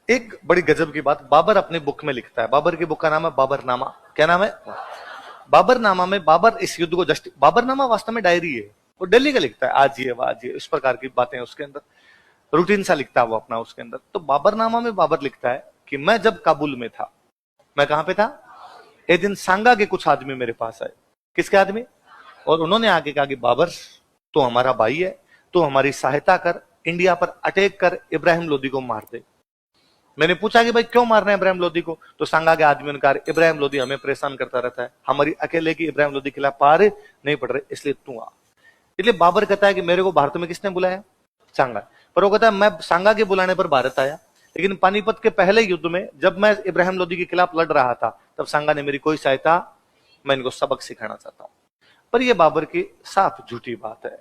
एक बड़ी गजब की बात बाबर अपनी बुक में लिखता है। बाबर की बुक का नाम है बाबरनामा। क्या नाम है? बाबरनामा में बाबर इस युद्ध को बाबरनामा वास्तव में डायरी है। वो दिल्ली का लिखता है, आज ये आज ये, इस प्रकार की बातें उसके अंदर, रूटीन सा लिखता है वो अपना उसके अंदर। तो बाबरनामा में बाबर लिखता है कि मैं जब काबुल में था, मैं कहां पे था? एक दिन सांगा के कुछ आदमी मेरे पास आए। किसके आदमी? और उन्होंने आके कहा कि बाबर, तो हमारा भाई है, तो हमारी सहायता कर, इंडिया पर अटैक कर, इब्राहिम लोदी को मार दे। मैंने पूछा कि भाई क्यों मार रहे हैं इब्राहिम लोदी को? तो सांगा के आदमियों ने कहा इब्राहिम लोदी हमें परेशान करता रहता है, हमारी अकेले की इब्राहिम लोदी के खिलाफ पार नहीं पड़ रहे, इसलिए तू आ। इसलिए बाबर कहता है कि मेरे को भारत में किसने बुलाया? सांगा। पर वो कहता है मैं सांगा के बुलाने पर भारत आया, लेकिन पानीपत के पहले युद्ध में जब मैं इब्राहिम लोदी के खिलाफ लड़ रहा था तब सांगा ने मेरी कोई सहायता, मैं इनको सबक सिखाना चाहता हूं। पर यह बाबर की साफ झूठी बात है,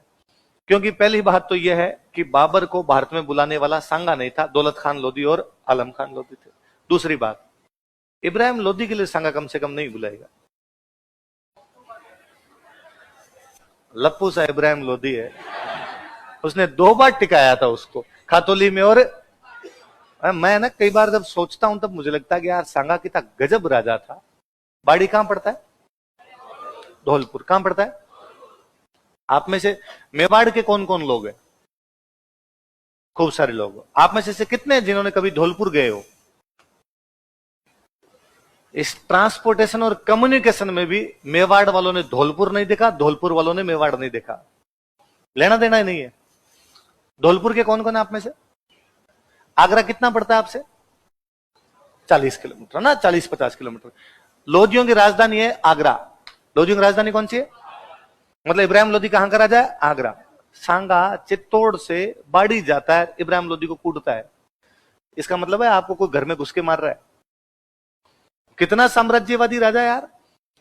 क्योंकि पहली बात तो यह है कि बाबर को भारत में बुलाने वाला सांगा नहीं था, दौलत खान लोदी और आलम खान लोदी थे। दूसरी बात, इब्राहिम लोदी के लिए सांगा कम से कम नहीं बुलाएगा। लप्पू सा इब्राहिम लोदी है, उसने 2 बार टिकाया था उसको, खातोली में। और मैं ना कई बार जब सोचता हूं तब मुझे लगता है कि यार सांगा कितना गजब राजा था। बाड़ी कहां पड़ता है? धौलपुर। कहां पड़ता है? आप में से मेवाड़ के कौन कौन लोग हैं? खूब सारे लोग। आप में से कितने जिन्होंने कभी धौलपुर गए हो? इस ट्रांसपोर्टेशन और कम्युनिकेशन में भी मेवाड़ वालों ने धौलपुर नहीं देखा, धौलपुर वालों ने मेवाड़ नहीं देखा। लेना देना ही नहीं है। धौलपुर के कौन कौन है आप में से? आगरा कितना पड़ता है आपसे? 40 किलोमीटर ना, 40-50 किलोमीटर। लोदियों की राजधानी है आगरा। लोदियों की राजधानी कौन सी है? मतलब इब्राहिम लोदी कहां का राजा है? आगरा। सांगा चित्तौड़ से बाड़ी जाता है, इब्राहिम लोदी को कूटता है। इसका मतलब है आपको कोई घर में घुस के मार रहा है। कितना साम्राज्यवादी राजा है यार।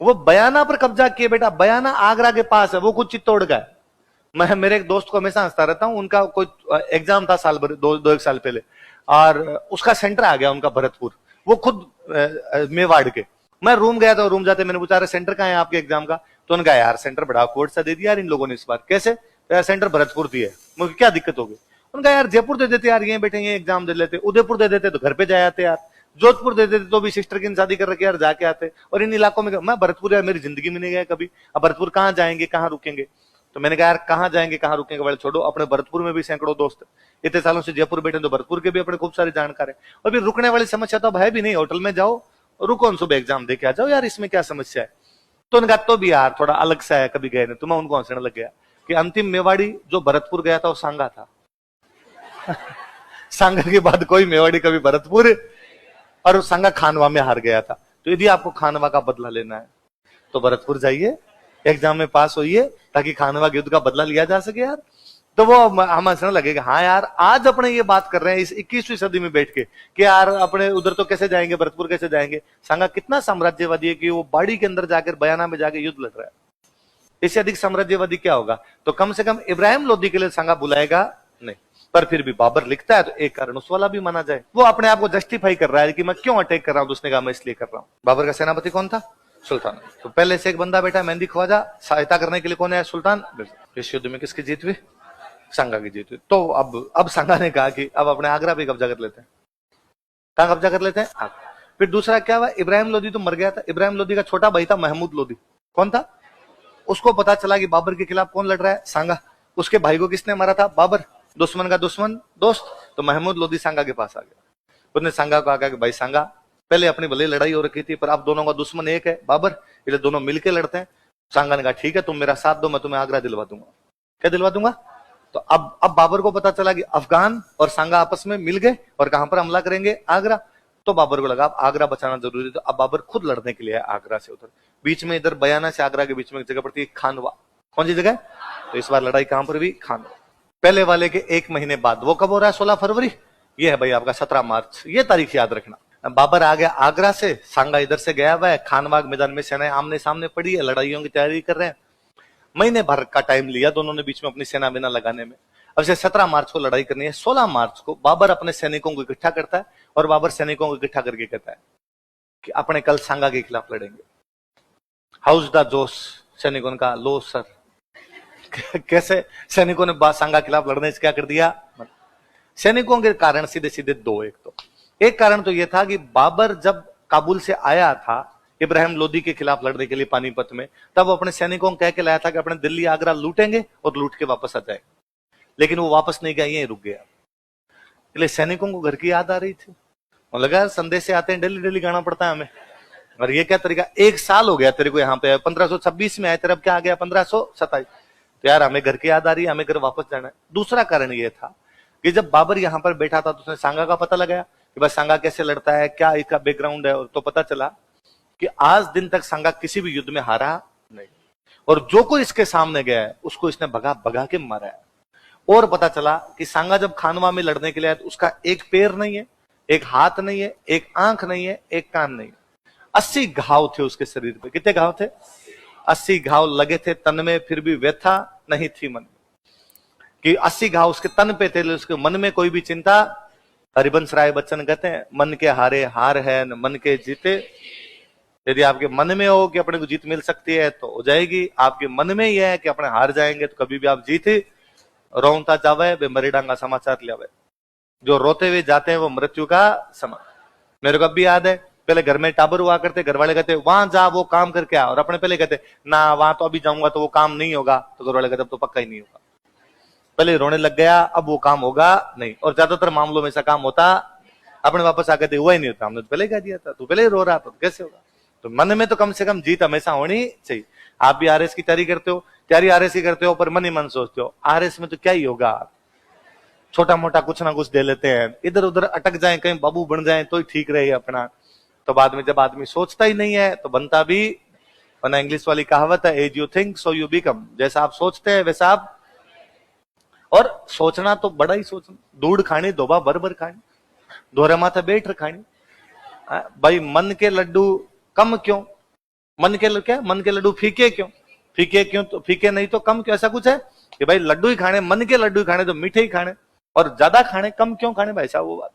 वो बयाना पर कब्जा किए बेटा। बयाना आगरा के पास है, वो खुद चित्तौड़ का है। मैं मेरे एक दोस्त को हमेशा हंसता रहता हूं, उनका कोई एग्जाम था साल भर, दो एक साल पहले, और उसका सेंटर आ गया उनका भरतपुर, वो खुद मेवाड़ के। मैं रूम गया था, रूम जाते मैंने पूछा अरे सेंटर कहां है आपके एग्जाम का? तो उन्होंने कहा यार सेंटर बड़ा कोर्ट सा दे दिया यार इन लोगों ने इस बार। कैसे? तो यार सेंटर भरतपुर दिया है। मुझे क्या दिक्कत होगी? उनका यार जयपुर दे देते यार, ये बैठे ये एग्जाम दे लेते, उदयपुर दे देते तो घर पे जाए आते यार, जोधपुर दे देते तो भी सिस्टर की शादी कर रखे यार जाके आते, और इन इलाकों में मैं भरतपुर यार मेरी जिंदगी में नहीं गया कभी, अब भरतपुर कहां जाएंगे कहां रुकेंगे? तो मैंने कहा यार कहां जाएंगे कहां रुकेंगे वाले छोड़ो, अपने भरतपुर में भी सैकड़ों दोस्त, इतने सालों से जयपुर बैठे तो भरतपुर के भी अपने खूब सारे जानकार है, और भी रुकने वाली समस्या तो अब है भी नहीं। होटल में जाओ, रुको, सुबह एग्जाम दे के आ जाओ यार, इसमें क्या समस्या है? तो उन्होंने कहा तो भी यार थोड़ा अलग सा है, कभी गए नहीं। तो मैं उनको हंसने लग गया कि अंतिम मेवाड़ी जो भरतपुर गया था वो सांगा था। सांगा के बाद कोई मेवाड़ी कभी भरतपुर, और सांगा खानवा में हार गया था। तो यदि आपको खानवा का बदला लेना है तो भरतपुर जाइए, एग्जाम में पास होइए, ताकि खानवा के युद्ध का बदला लिया जा सके यार। तो वो हम हंसने लगेगा, हाँ यार आज अपने ये बात कर रहे हैं इस 21वीं सदी में बैठ के कि यार अपने उधर तो कैसे जाएंगे, भरतपुर कैसे जाएंगे। सांगा कितना साम्राज्यवादी है कि वो बाड़ी के अंदर जाकर बयाना में जाकर युद्ध लड़ रहा है। इससे अधिक साम्राज्यवादी क्या होगा? तो कम से कम इब्राहिम लोदी के लिए सांगा बुलाएगा नहीं। पर फिर भी बाबर लिखता है तो एक कारण उस वाला भी माना जाए। वो अपने आप को जस्टिफाई कर रहा है कि मैं क्यों अटैक कर रहा हूं। उसने कहा मैं इसलिए कर रहा हूं। बाबर का सेनापति कौन था? सुल्तान। तो पहले से एक बंदा बैठा मेहंदी ख्वाजा, सहायता करने के लिए कौन है? सुल्तान। इस युद्ध में किसकी जीत हुई? सांगा की जीत हुई। तो अब सांगा ने कहा कि अब अपने आगरा भी कब्जा कर लेते हैं। कहां कब्जा कर लेते हैं? फिर दूसरा क्या हुआ? इब्राहिम लोदी तो मर गया था। इब्राहिम लोदी का छोटा भाई था महमूद लोदी। कौन था? उसको पता चला कि बाबर के खिलाफ कौन लड़ रहा है? सांगा। उसके भाई को किसने मारा था? बाबर। दुश्मन का दुश्मन दोस्त। तो महमूद लोदी सांगा के पास आ गया। उसने सांगा को आगा कि भाई सांगा, पहले अपनी भले लड़ाई हो रखी थी पर अब दोनों का दुश्मन एक है बाबर, इसलिए दोनों मिलकर लड़ते हैं। सांगा ने कहा ठीक है तुम मेरा साथ दो, मैं तुम्हें आगरा दिलवा दूंगा। क्या दिलवा दूंगा? तो अब बाबर को पता चला कि अफगान और सांगा आपस में मिल गए और कहां पर हमला करेंगे? आगरा। तो बाबर को लगा अब आगरा बचाना जरूरी है। तो अब बाबर खुद लड़ने के लिए आगरा से उधर, बीच में इधर बयाना से आगरा के बीच में एक जगह पड़ती है खानवा। कौन सी जगह? तो इस बार लड़ाई कहां पर भी? खानवा। पहले वाले के 1 महीने बाद। वो कब हो रहा है? 16 फरवरी। ये है भाई आपका 17 मार्च। ये तारीख याद रखना। बाबर आ गया आगरा से, सांगा इधर से गया हुआ है, खानबाग मैदान में सेनाएं आमने सामने पड़ी है, लड़ाइयों की तैयारी कर रहे हैं। महीने भर का टाइम लिया दोनों ने बीच में अपनी सेना बिना लगाने में। अब से 17 मार्च को लड़ाई करनी है। 16 मार्च को बाबर अपने सैनिकों को इकट्ठा करता है और बाबर सैनिकों को इकट्ठा करके कहता है कि अपने कल सांगा के खिलाफ लड़ेंगे। हाउस द जोश? सैनिकों ने कहा लो सर। कैसे? सैनिकों ने सांगा के खिलाफ लड़ने से क्या कर दिया? सैनिकों के कारण सीधे सीधे दो। एक कारण तो यह था कि बाबर जब काबुल से आया था इब्राहिम लोदी के खिलाफ लड़ने के लिए पानीपत में, तब वो अपने सैनिकों को कह के लाया था कि अपने दिल्ली आगरा लूटेंगे और लूट के वापस आ जाए, लेकिन वो वापस नहीं गया, यहीं रुक गया। इसलिए सैनिकों को घर की याद आ रही थी, और लगा संदेश से आते हैं डेली डेली गाना पड़ता है हमें, और ये क्या तरीका, 1 साल हो गया तेरे को यहाँ पे, 1526 में आए तेरे, अब क्या आ गया 1527, तो यार हमें घर की याद आ रही है, हमें घर वापस जाना है। दूसरा कारण ये था कि जब बाबर यहाँ पर बैठा था तो उसने सांगा का पता लगाया कि बस सांगा कैसे लड़ता है, क्या इसका बैकग्राउंड है, और तो पता चला कि आज दिन तक सांगा किसी भी युद्ध में हारा नहीं, और जो कोई इसके सामने गया है उसको इसने भगा भगा के मारा है। और पता चला कि सांगा जब खानवा में लड़ने के लिए आया तो उसका एक पैर नहीं है, एक हाथ नहीं है, एक आंख नहीं है, एक कान नहीं है, 80 घाव थे उसके शरीर पे। कितने घाव थे? 80 घाव लगे थे तन में, फिर भी व्यथा नहीं थी मन में, कि 80 घाव उसके तन पे थे, उसके मन में कोई भी चिंता। हरिवंश राय बच्चन कहते हैं, मन के हारे हार है न मन के जीते। यदि आपके मन में हो कि अपने को जीत मिल सकती है तो हो जाएगी, आपके मन में यह है कि अपने हार जाएंगे तो कभी भी आप जीते। रोता जावे वे मरी डांगा समाचार लियावे, जो रोते हुए जाते हैं वो मृत्यु का समान। मेरे को अब भी याद है, पहले घर में टाबर हुआ करते, घर वाले कहते वहां जा वो काम करके आ, और अपने पहले कहते ना वहां तो अभी जाऊंगा तो वो काम नहीं होगा, तो घर वाले कहते अब तो पक्का ही नहीं होगा। पहले रोने लग गया, अब वो काम होगा नहीं, और ज्यादातर मामलों में ऐसा काम होता, अपने वापस आकर हुआ ही नहीं होता, हमने तो पहले कह दिया था, तू पहले ही रो रहा था तो कैसे होगा। तो मन में तो कम से कम जीत हमेशा होनी चाहिए। आप भी आरएस की तैयारी करते हो, तैयारी आरएस की करते हो, पर मन ही मन सोचते हो आरएस में तो क्या ही होगा, छोटा मोटा कुछ ना कुछ दे लेते हैं, इधर उधर अटक जाए, कहीं बाबू बन जाए तो ही ठीक रहे अपना। तो बाद में जब आदमी सोचता ही नहीं है तो बनता भी, वरना इंग्लिश वाली कहावत है, as you think so you become, जैसा आप सोचते हैं वैसा आप। और सोचना तो बड़ा ही सोचना, दूध खानी दोबा भर खानी, दोहरे माथे बैठ खानी। भाई मन के लड्डू कम क्यों, मन के लड्डू फीके क्यों, फीके क्यों, तो फीके नहीं तो कम क्यों, ऐसा कुछ है कि भाई लड्डू ही खाने, मन के लड्डू ही खाने तो मीठे ही खाने, और ज्यादा खाने कम क्यों खाने भाई साहब, वो बात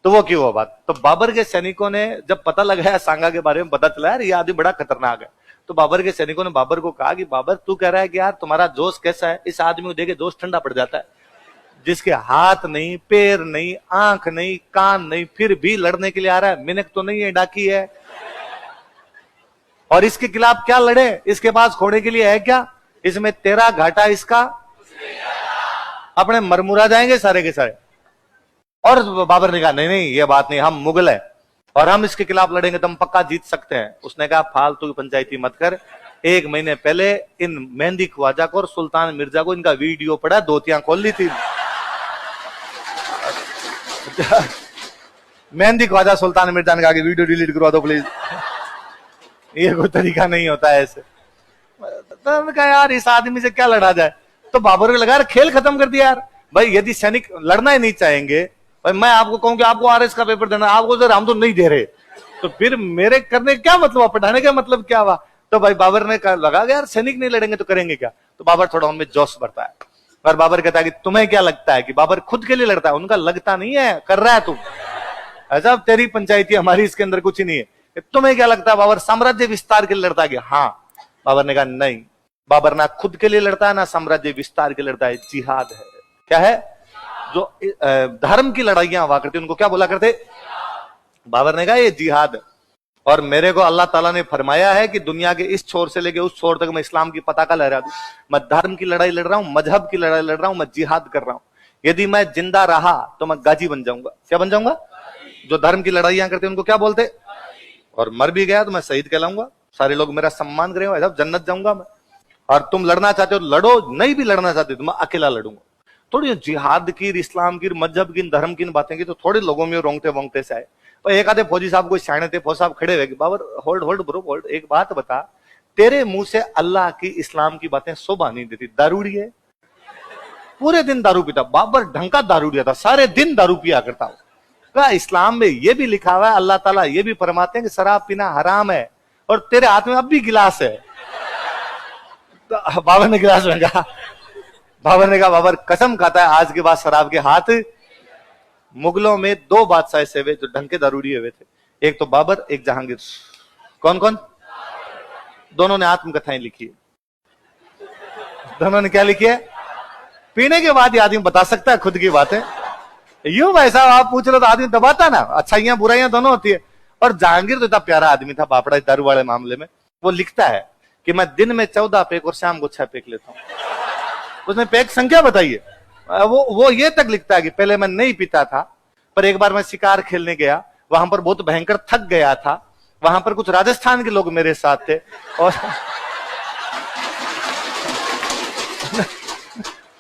तो वो क्यों वो बात। तो बाबर के सैनिकों ने जब पता लगाया सांगा के बारे में, पता चला यार ये आदमी बड़ा खतरनाक है, तो बाबर के सैनिकों ने बाबर को कहा कि बाबर तू कह रहा है कि यार तुम्हारा जोश कैसा है, इस आदमी को देखे जोश ठंडा पड़ जाता है, जिसके हाथ नहीं, पैर नहीं, आंख नहीं, कान नहीं, फिर भी लड़ने के लिए आ रहा है, मिनक तो नहीं है, डाकी है, और इसके खिलाफ क्या लड़े, इसके पास खोने के लिए है क्या, इसमें तेरा घाटा इसका, अपने मरमुरा जाएंगे सारे के सारे। और बाबर ने कहा नहीं नहीं ये बात नहीं, हम मुगल है और हम इसके खिलाफ लड़ेंगे तो हम पक्का जीत सकते हैं। उसने कहा फालतू की पंचायती मत कर, 1 महीने पहले इन मेहंदी ख्वाजा को और सुल्तान मिर्जा को इनका वीडियो पड़ा, धोतियां खोल ली थी। मेहंदी ख्वाजा सुल्तान मिर्जा ने कहा कि वीडियो डिलीट करवा दो प्लीज, ये कोई तरीका नहीं होता है ऐसे। तो कहा यार इस आदमी से क्या लड़ा जाए, तो बाबर को लगा खेल खत्म कर दिया यार। भाई यदि सैनिक लड़ना ही नहीं चाहेंगे, भाई मैं आपको कहूं कि आपको आरएस का पेपर देना, आपको सर हम तो नहीं दे रहे, तो फिर मेरे करने क्या मतलब, पढ़ाने का मतलब क्या हुआ। तो भाई बाबर ने लगा यार सैनिक नहीं लड़ेंगे तो करेंगे क्या, तो बाबर थोड़ा उनमें जोश बढ़ता है, और बाबर कहता है कि तुम्हें क्या लगता है कि बाबर खुद के लिए लड़ता है, उनका लगता नहीं है, कर रहा है तुम, ऐसा तेरी पंचायती हमारी इसके अंदर कुछ ही नहीं है, तुम्हें क्या लगता है बाबर साम्राज्य विस्तार के लिए लड़ता है। हाँ, बाबर ने कहा नहीं, बाबर ना खुद के लिए लड़ता है ना साम्राज्य विस्तार के लिए लड़ता है, जिहाद है। क्या है? जो धर्म की लड़ाइयां हुआ करती उनको क्या बोला करते, बाबर ने कहा ये जिहाद। और मेरे को अल्लाह ताला ने फरमाया है कि दुनिया के इस छोर से लेके उस छोर तक मैं इस्लाम की पताका लहरा दूं, मैं धर्म की लड़ाई लड़ रहा हूं, मजहब की लड़ाई लड़ रहा हूं, मैं जिहाद कर रहा हूं। यदि मैं जिंदा रहा तो मैं गाजी बन जाऊंगा। क्या बन जाऊंगा? जो धर्म की लड़ाइयां करते उनको क्या बोलते, और मर भी गया तो मैं शहीद कहलाऊंगा, सारे लोग मेरा सम्मान करेंगे, ऐसा जन्नत जाऊंगा मैं। और तुम लड़ना चाहते हो लड़ो, नहीं भी लड़ना चाहते तो मैं अकेला लड़ूंगा। थोड़ी जिहाद की, इस्लाम की, मजहब की, धर्म की बातें की तो थोड़े लोगों में रोंगटे वोंगटे से आए। तो एक आधे फौजी साहब कोई सियाने थे, फौजी साहब खड़े हुए, Babar hold hold bro hold, एक बात बता, तेरे मुंह से अल्लाह की इस्लाम की बातें शोभा नहीं देती, दारूड़ी है, पूरे दिन दारू पीता। बाबर ढंग का दारूड़िया था, सारे दिन दारू पिया करता। क्या इस्लाम में ये भी लिखा हुआ है, अल्लाह ताला ये भी फरमाते हैं कि शराब पीना हराम है, और तेरे हाथ में अब भी गिलास है। तो बाबर ने गिलास में कहा, बाबर ने कहा बाबर कसम खाता है आज के बाद शराब के हाथ। मुगलों में 2 बादशाह ऐसे हुए जो ढंग के दारूड़ी हुए थे, एक तो बाबर, एक जहांगीर। कौन कौन? दोनों ने आत्मकथाएं लिखी है। दोनों ने क्या लिखी है? पीने के बाद ये आदमी बता सकता है खुद की बातें। यूं भाई साहब आप पूछ लो तो आदमी दबाता ना, अच्छाइयां बुराइयां दोनों होती है। और जहांगीर तो इतना प्यारा आदमी था बापड़ा दारू वाले मामले में, वो लिखता है कि मैं दिन में 14 पेक और शाम को 6 पेक लेता हूं। उसने पेक संख्या बताइए, वो ये तक लिखता है कि पहले मैं नहीं पीता था, पर एक बार मैं शिकार खेलने गया, वहां पर बहुत भयंकर थक गया था, वहां पर कुछ राजस्थान के लोग मेरे साथ थे और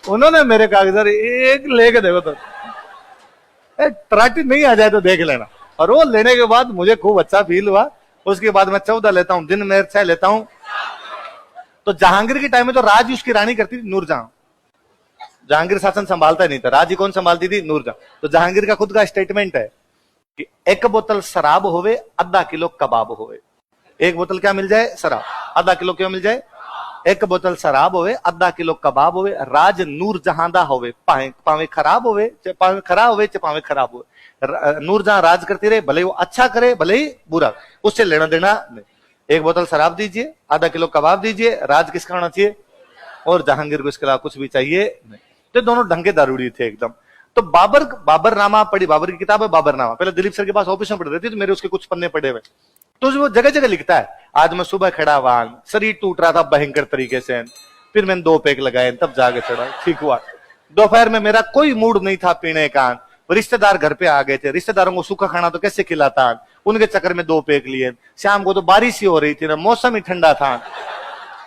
उन्होंने मेरे कागजात एक लेके देखो तो तराटी नहीं आ जाए तो देख लेना। और वो लेने के बाद मुझे खूब अच्छा फील हुआ। उसके बाद मैं 14 लेता हूं, दिन में 6 लेता हूं। तो जहांगीर के टाइम में तो राज उसकी रानी करती थी नूरजहां। जहांगीर शासन संभालता नहीं था, राज कौन संभालती थी? नूरजहां। तो जहांगीर का खुद का स्टेटमेंट है कि 1 बोतल शराब होवे, आधा किलो कबाब होवे। 1 बोतल क्या मिल जाए? शराब। आधा किलो क्या मिल जाए? 1 बोतल शराब होवे, आधा किलो कबाब होवे, राज नूरजहां दा होवे, पावे खराब होवे, चाहे पावे खराब होवे, चाहे पावे खराब होवे, नूरजहां राज करती रहे, भले वो अच्छा करे भले ही बुरा, उससे लेना देना नहीं। 1 बोतल शराब दीजिए, आधा किलो कबाब दीजिए, राज किसका होना चाहिए? और जहांगीर को इसके अलावा कुछ भी चाहिए नहीं। तो दोनों ढंग के दारूड़ी थे एकदम। तो बाबरनामा पढ़ी, बाबर की किताब है बाबरनामा, पहले दिलीप सर के पास ऑफिस में पढ़ रही थी, तो मेरे उसके कुछ पन्ने पड़े हुए। तो वो जगह जगह लिखता है, आज मैं सुबह खड़ा हुआ, शरीर टूट रहा था भयंकर तरीके से, फिर मैंने 2 पेक लगाए, तब जाके चढ़ा, ठीक हुआ। दोपहर में मेरा कोई मूड नहीं था पीने का, रिश्तेदार घर पे आ गए थे, रिश्तेदारों को सूखा खाना तो कैसे खिलाता, उनके चक्कर में 2 पेक लिए। शाम को तो बारिश ही हो रही थी ना, मौसम ही ठंडा था,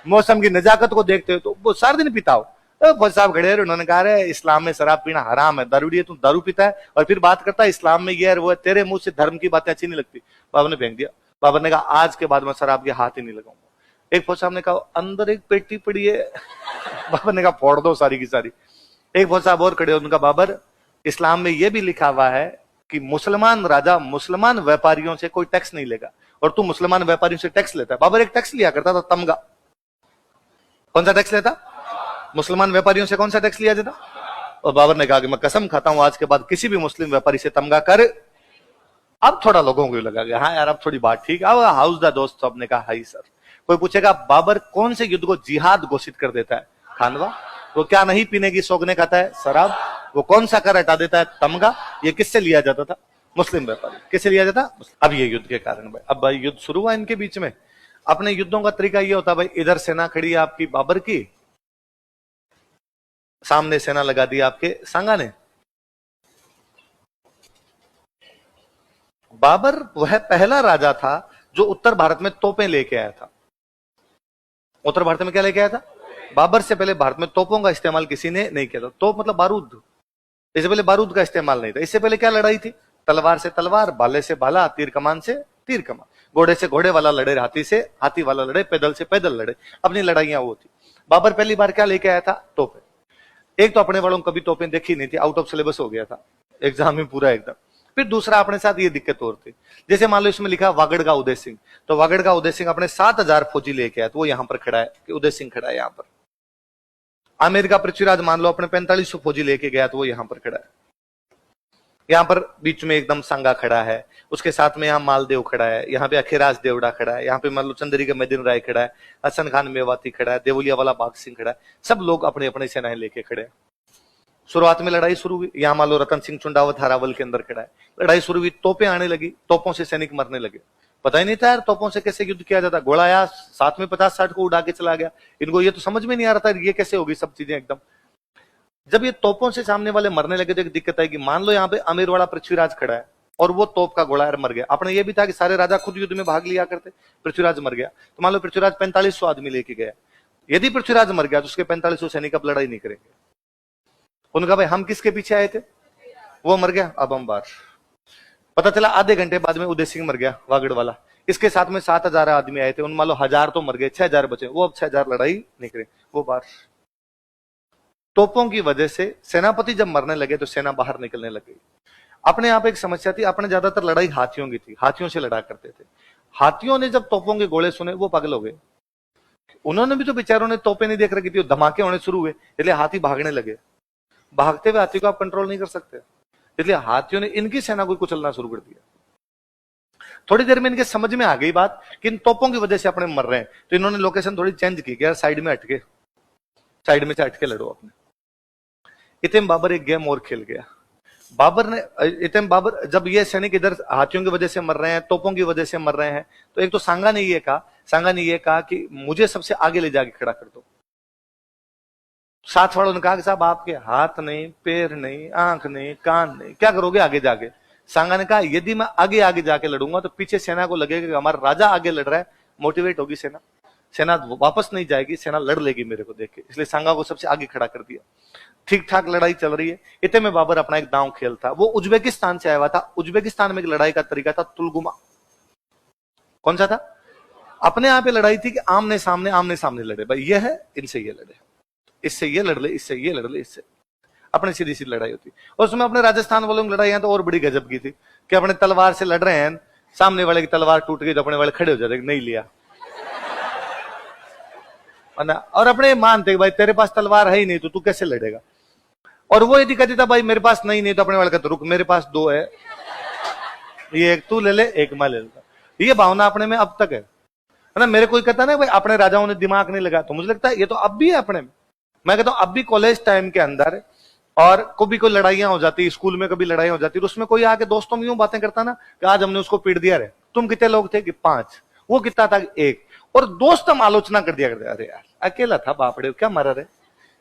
मौसम की नजाकत को देखते हुए तो वो सारा दिन पीता हो। फौज साहब खड़े रहे, उन्होंने कहा रे इस्लाम में शराब पीना हराम है, दारूड़ी है, तू दारू पीता है और फिर बात करता है इस्लाम में ये है वो है, तेरे मुंह से धर्म की बातें अच्छी नहीं लगती। बाबा ने फेंक दिया। बाबा ने कहा आज के बाद मैं शराब के हाथ ही नहीं लगाऊंगा। एक फौज साहब ने कहा अंदर एक पेटी पड़ी है। बाबा ने कहा फोड़ दो सारी की सारी। एक फौज साहब और खड़े, उनका बाबर इस्लाम में यह भी लिखा हुआ है कि मुसलमान राजा मुसलमान व्यापारियों से कोई टैक्स नहीं लेगा, और तू मुसलमान व्यापारियों से टैक्स लेता है। बाबर एक टैक्स लिया करता था, तमगा। कौन सा टैक्स लेता? मुसलमान व्यापारियों से कौन सा टैक्स लिया जाता? और बाबर ने कहा कि मैं कसम खाता हूं आज के बाद किसी भी मुस्लिम व्यापारी से तमगा कर। अब थोड़ा लोगों को लगा कि हाँ यार अब थोड़ी बात ठीक है। हाउस दा दोस्त साहब ने कहा हाई सर। कोई पूछेगा बाबर कौन से युद्ध को जिहाद घोषित कर देता है? खानवा। वो क्या नहीं पीने की शौकने खाता है? शराब। वो कौन सा कर हटा देता है? तमगा। ये किससे लिया जाता था? मुस्लिम व्यापारी। किससे लिया जाता? अब ये युद्ध के कारण भाई, अब भाई युद्ध शुरू हुआ इनके बीच में। अपने युद्धों का तरीका ये होता भाई, इधर सेना खड़ी है आपकी बाबर की, सामने सेना लगा दी आपके सांगा ने। बाबर वह पहला राजा था जो उत्तर भारत में तोपें लेके आया था। उत्तर भारत में क्या लेके आया था? बाबर से पहले भारत में तोपों का इस्तेमाल किसी ने नहीं किया था। तोप मतलब बारूद। इससे पहले बारूद का इस्तेमाल नहीं था। इससे पहले क्या लड़ाई थी? तलवार से तलवार, भाले से भाला, तीर कमान से तीर कमान, घोड़े से घोड़े वाला लड़े, हाथी से हाथी वाला लड़े, पैदल से पैदल लड़े। अपनी लड़ाइयां वो थी। बाबर पहली बार क्या लेके आया था? तोपें। एक तो अपने वालों को कभी तोपें देखी नहीं थी, आउट ऑफ सिलेबस हो गया था एग्जाम में पूरा एकदम। फिर दूसरा अपने साथ ये दिक्कत और थी, जैसे मान लो इसमें लिखा वागड़ का उदय सिंह, तो वागड़ का उदय सिंह अपने 7000 फौजी लेके आया, तो वो यहां पर खड़ा है कि उदय सिंह खड़ा है यहां पर। आमेर का पृथ्वीराज मान लो अपने 4500 फौजी लेके गया, तो वो यहां पर खड़ा है। यहां पर बीच में एकदम संगा खड़ा है, उसके साथ में यहाँ मालदेव खड़ा है, यहाँ पे अखिराज देवड़ा खड़ा है, यहाँ पे मान लो चंदेरी का मैदीन राय खड़ा है, हसन खान मेवाती खड़ा है, देवलिया वाला बाग सिंह खड़ा है। सब लोग अपने अपने सेनाएं लेके खड़े हैं। शुरुआत में लड़ाई शुरू हुई, यहां मान लो रतन सिंह चुंडावत हारावल के अंदर खड़ा है। लड़ाई शुरू हुई, तोपें आने लगी, तोपों से सैनिक मरने लगे। पता ही नहीं था यार तोपों से कैसे युद्ध किया जाता। घोड़ा आया साथ में 50-60 को उड़ा के चला गया। इनको ये तो समझ में नहीं आ रहा था ये कैसे होगी सब चीजें एकदम। जब ये तोपों से सामने वाले मरने लगे तो एक दिक्कत आएगी। मान लो यहाँ पे अमीरवाड़ा पृथ्वीराज खड़ा है और वो तोप का घोड़ा मर गया। अपने ये भी था कि सारे राजा खुद युद्ध में भाग लिया करते, पृथ्वीराज मर गया तो मान लो पृथ्वीराज 4500 आदमी लेके गया। यदि पृथ्वीराज मर गया तो उसके 4500 सैनिक अब लड़ाई नहीं करेंगे। उनका भाई हम किसके पीछे आए थे? वो मर गया, अब हम बाहर। पता चला आधे घंटे बाद में उदय सिंह मर गया वागड़ वाला। इसके साथ में 7000 आदमी आए थे, उन मान लो 1000 तो मर गए, 6000 बचे। वो अब 6000 लड़ाई नहीं करे, वो बाहर। तोपों की वजह से सेनापति जब मरने लगे तो सेना बाहर निकलने लगी। अपने यहाँ पे एक समस्या थी, अपने ज्यादातर लड़ाई हाथियों की थी, हाथियों से लड़ा करते थे। हाथियों ने जब तोपों के गोले सुने वो पागल हो गए। उन्होंने भी तो बेचारों ने तोपें नहीं देख रखी थी, धमाके होने शुरू हुए, इसलिए हाथी भागने लगे। भागते हुए हाथी को आप कंट्रोल नहीं कर सकते, इसलिए हाथियों ने इनकी सेना को कुचलना शुरू कर दिया। थोड़ी देर में इनके समझ में आ गई बात कि इन तोपों की वजह से अपने मर रहे हैं, तो इन्होंने लोकेशन थोड़ी चेंज की, यार साइड में हटके, साइड में से हटके लड़ो अपने। इतने बाबर एक गेम और खेल गया। बाबर ने इतने बाबर जब ये सैनिक इधर हाथियों की वजह से मर रहे हैं, तोपों की वजह से मर रहे हैं, तो एक तो सांगा ने ये कहा कि मुझे सबसे आगे ले जाके खड़ा कर दो। साथ वालों ने कहा कि साहब आपके हाथ नहीं, पैर नहीं, आंख नहीं, कान नहीं, क्या करोगे आगे जाके? सांगा ने कहा यदि मैं आगे आगे जाके लड़ूंगा तो पीछे सेना को लगेगा कि हमारा राजा आगे लड़ रहा है, मोटिवेट होगी सेना, सेना वापस नहीं जाएगी, सेना लड़ लेगी मेरे को देख के। इसलिए सांगा को सबसे आगे खड़ा कर दिया। ठीक ठाक लड़ाई चल रही है, इतने में बाबर अपना एक दांव खेल था। वो उज्बेकिस्तान से आया हुआ था। उज्बेकिस्तान में एक लड़ाई का तरीका था तुलगुमा। कौन सा था? अपने यहाँ पे लड़ाई थी कि आमने सामने लड़े, भाई ये है इनसे ये लड़े, इससे ये लड़ ले, इससे ये लड़ ले, इससे अपने सीधी सीधी लड़ाई होती। और उसमें अपने राजस्थान वालों की लड़ाई तो और बड़ी गजब की थी कि अपने तलवार से लड़ रहे हैं, सामने वाले की तलवार टूट गई तो अपने वाले खड़े हो जाते, नहीं लिया। और अपने मानते भाई तेरे पास तलवार है ही नहीं तो तू कैसे लड़ेगा। और वो यदि कहती था भाई मेरे पास नहीं तो अपने वाले कहते रुक मेरे पास दो है, ये एक तू ले ले एक मैं ले लेता। ये भावना अपने में अब तक है ना। मेरे कोई कहता ना भाई अपने राजाओं ने दिमाग नहीं लगाया, तो मुझे लगता है ये तो अब भी है अपने में। मैं कहता हूं अब भी कॉलेज टाइम के अंदर और कभी कोई लड़ाइयां हो जाती, स्कूल में कभी लड़ाई हो जाती, तो उसमें कोई आके दोस्तों में यूं बातें करता ना कि आज हमने उसको पीट दिया रे, तुम कितने लोग थे कि 5, वो कितना था 1, और दोस्त हम आलोचना कर दिया करते, अरे यार अकेला था बापड़े क्या मरा रे,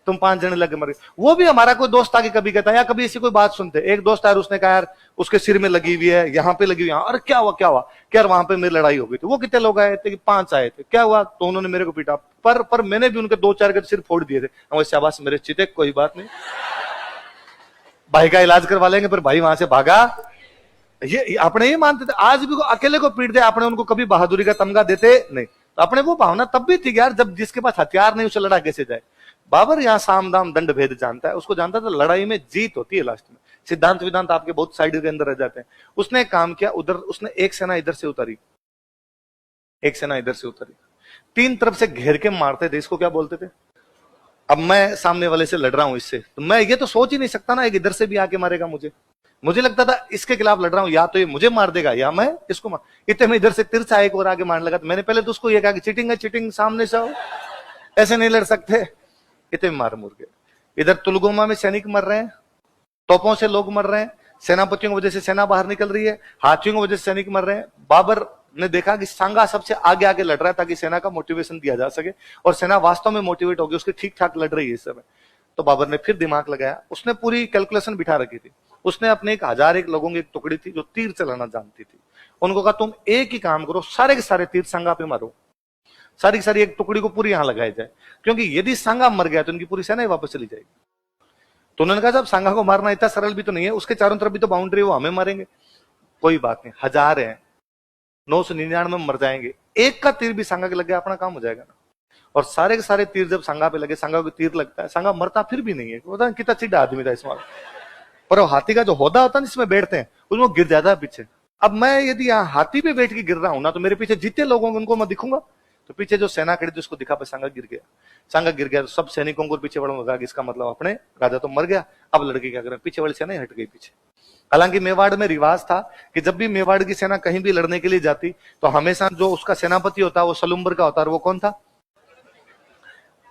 तुम 5 जने लगे मर गए। वो भी हमारा कोई दोस्त आके कभी कहता है, या कभी ऐसी कोई बात सुनते, एक दोस्त आया उसने कहा यार उसके सिर में लगी हुई है, यहाँ पे लगी हुई है, अरे क्या हुआ क्या वहां पे मेरी लड़ाई हो गई थी, वो कितने लोग आए थे कि 5 आए थे, क्या हुआ तो उन्होंने मेरे को पीटा, पर मैंने भी उनके 2-4 के सिर फोड़ दिए थे। शाबाश मेरे चिते, कोई बात नहीं, भाई का इलाज करवा लेंगे। पर भाई वहां से भागा, ये अपने ही मानते थे। आज भी अकेले को पीट दे, अपने उनको कभी बहादुरी का तमगा देते नहीं। तो अपने वो भावना तब भी थी यार, जब जिसके पास हथियार नहीं उसे लड़ा कैसे जाए। बाबर यहाँ साम दाम दंड भेद जानता है, उसको जानता था लड़ाई में जीत होती है लास्ट में। सिद्धांत विधांत आपके बहुत साइड के अंदर रह जाते हैं। उसने एक काम किया, उधर उसने एक सेना इधर से उतारी, एक सेना इधर से उतारी, 3 तरफ से घेर के मारते थे। इसको क्या बोलते थे? अब मैं सामने वाले से लड़ रहा हूं इससे, तो मैं ये तो सोच ही नहीं सकता ना एक इधर से भी आके मारेगा मुझे लगता था इसके खिलाफ लड़ रहा हूं, या तो ये मुझे मार देगा या मैं इसको मार। इतने में इधर से तिरछा एक और आगे मारने लगा। तो मैंने पहले तो उसको ये कहा कि चीटिंग है, चीटिंग, सामने से आओ, ऐसे नहीं लड़ सकते। इतने मार मुर गए। इधर तुलगोमा में सैनिक मर रहे हैं, तोपों से लोग मर रहे हैं, सेनापतियों की वजह से सेना बाहर निकल रही है, हाथियों की वजह से सैनिक मर रहे हैं। बाबर ने देखा कि सांगा सबसे आगे आगे लड़ रहा है ताकि सेना का मोटिवेशन दिया जा सके और सेना वास्तव में मोटिवेट होगी, उसकी ठीक ठाक लड़ रही है इस समय। तो बाबर ने फिर दिमाग लगाया, उसने पूरी कैलकुलेशन बिठा रखी थी। उसने अपने 1001 लोगों की एक टुकड़ी थी जो तीर चलाना जानती थी। उनको कहा तुम एक ही काम करो, सारे के सारे तीर सांगा पे मारो, सारी की सारी एक टुकड़ी को पूरी यहां लगाई जाए, क्योंकि यदि सांगा मर गया तो उनकी पूरी सेना ही वापस चली जाएगी। तो उन्होंने कहा साहब सांगा को मारना इतना सरल भी तो नहीं है, उसके चारों तरफ भी तो बाउंड्री, वो हमें मारेंगे। कोई बात नहीं, 1000 है, 999 में मर जाएंगे, एक का तीर भी सांगा के लग गया, अपना काम हो जाएगा ना। और सारे के सारे तीर जब सांगा पे लगे, सांगा को तीर लगता है, सांगा मरता फिर भी नहीं है। पता कितना चिढ़ा आदमी था इसमें। पर वो हाथी का जो होदा होता है जिसमें बैठते हैं, उसमें गिर जाता है पीछे। अब मैं यदि यहाँ हाथी पे बैठ के गिर रहा हूं ना, तो मेरे पीछे जितने लोग होंगे उनको मैं दिखूंगा। तो पीछे जो सेना खड़ी थी उसको दिखा, पर सांगा गिर गया। सांगा गिर गया तो सब सैनिकों को पीछे वालों लगा, इसका मतलब अपने राजा तो मर गया, अब लड़के क्या करें, पीछे वाली सेना ही हट गई पीछे। हालांकि मेवाड़ में रिवाज था कि जब भी मेवाड़ की सेना कहीं भी लड़ने के लिए जाती तो हमेशा जो उसका सेनापति होता वो सलुम्बर का होता, और वो कौन था?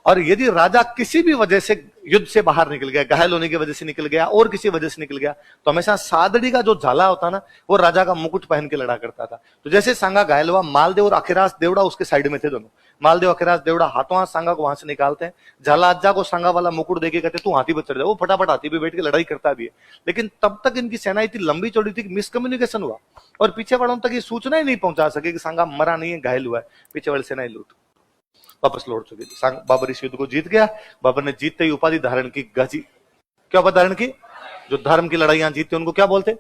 और यदि राजा किसी भी वजह से युद्ध से बाहर निकल गया, घायल होने की वजह से निकल गया और किसी वजह से निकल गया, तो हमेशा सादड़ी का जो झाला होता ना, वो राजा का मुकुट पहन के लड़ा करता था। तो जैसे सांगा घायल हुआ, मालदेव और अखिरास देवड़ा उसके साइड में थे दोनों। मालदेव अखिरास देवड़ा हाथों हाथ सांगा को वहां से निकालते हैं, झाला अज्जा को सांगा वाला मुकुट देके कहते तू हाथी पर चढ़ जा। वो फटाफट हाथी पे बैठ के लड़ाई करता भी है। लेकिन तब तक इनकी सेना इतनी लंबी चौड़ी थी कि मिसकम्युनिकेशन हुआ और पीछे वालों तक ये सूचना ही नहीं पहुंचा सके कि सांगा मरा नहीं है, घायल हुआ है। पीछे वाली सेना लूट वापस लौट चुकी थी। बाबर इस युद्ध को जीत गया। बाबर ने जीतते ही उपाधि धारण की, गाजी। क्या उपाधि धारण की? जो धर्म की लड़ाइयां जीतते उनको क्या बोलते?